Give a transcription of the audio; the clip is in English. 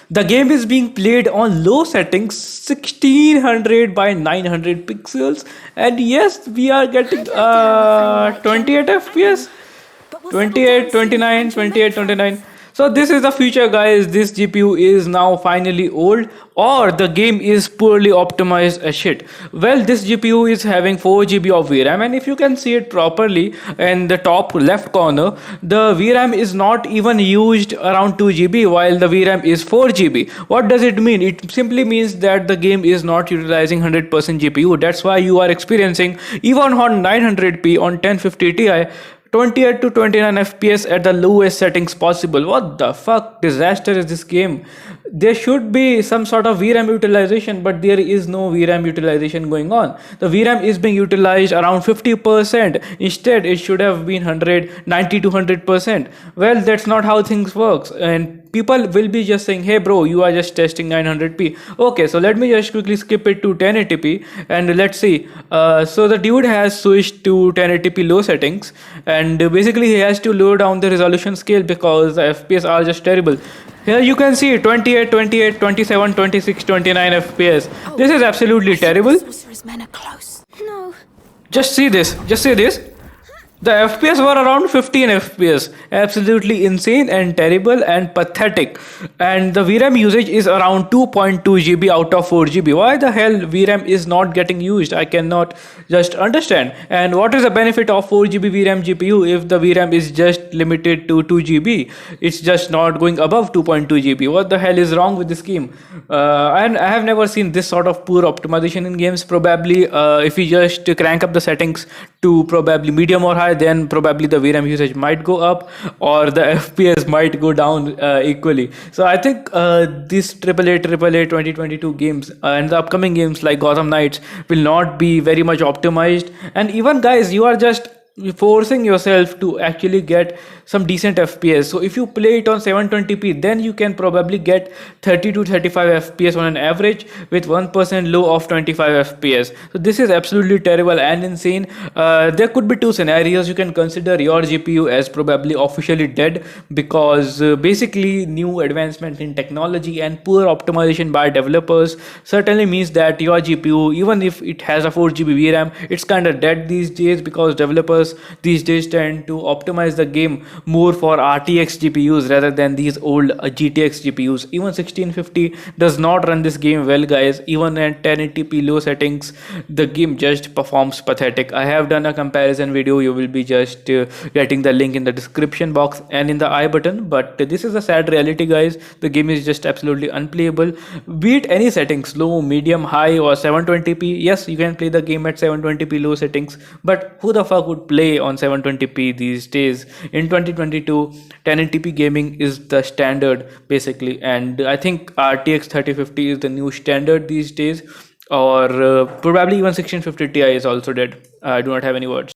The game is being played on low settings, 1600 by 900 pixels, and yes, we are getting 28 FPS. 28, 29, 28, 29. So this is the future, guys. This GPU is now finally old, or the game is poorly optimized as shit. Well, this GPU is having 4 GB of VRAM, and if you can see it properly in the top left corner, the VRAM is not even used around 2 GB, while the VRAM is 4 GB. What does it mean? It simply means that the game is not utilizing 100% GPU. That's why you are experiencing, even on 900p on 1050 Ti, 28 to 29 FPS at the lowest settings possible. What the fuck disaster is this game? There should be some sort of VRAM utilization, but there is no VRAM utilization going on. The VRAM is being utilized around 50%. Instead, it should have been 190 to 100%. Well, that's not how things works. And people will be just saying, hey bro, you are just testing 900p. Okay, so let me just quickly skip it to 1080p and let's see. So the dude has switched to 1080p low settings, and basically he has to lower down the resolution scale because the FPS are just terrible. Here you can see 28, 28, 27, 26, 29 FPS. This is absolutely terrible. Sorcerer's men are close. No. Just see this. Just see this. The FPS were around 15 FPS. Absolutely insane and terrible and pathetic. And the VRAM usage is around 2.2 GB out of 4 GB. Why the hell VRAM is not getting used? I cannot just understand. And what is the benefit of 4 GB VRAM GPU if the VRAM is just limited to 2 GB? It's just not going above 2.2 GB. What the hell is wrong with this game? And I have never seen this sort of poor optimization in games. Probably if you just crank up the settings to probably medium or high, then probably the VRAM usage might go up or the FPS might go down equally. So I think this AAA 2022 games and the upcoming games like Gotham Knights will not be very much optimized. And even guys, you are just forcing yourself to actually get some decent FPS. So if you play it on 720p, then you can probably get 30 to 35 FPS on an average with 1% low of 25 FPS. So this is absolutely terrible and insane. There could be two scenarios. You can consider your GPU as probably officially dead because basically new advancement in technology and poor optimization by developers certainly means that your GPU, even if it has a 4 GB VRAM, it's kind of dead these days because developers these days tend to optimize the game more for RTX GPUs rather than these old GTX GPUs. Even 1650 does not run this game well, guys. Even at 1080p low settings, the game just performs pathetic. I have done a comparison video. You will be just getting the link in the description box and in the I button. But this is a sad reality, guys. The game is just absolutely unplayable. Be it any settings, low, medium, high or 720p. Yes, you can play the game at 720p low settings. But who the fuck would play on 720p these days? In 2022, 1080p gaming is the standard basically, and I think RTX 3050 is the new standard these days, or probably even 1650 Ti is also dead. I do not have any words.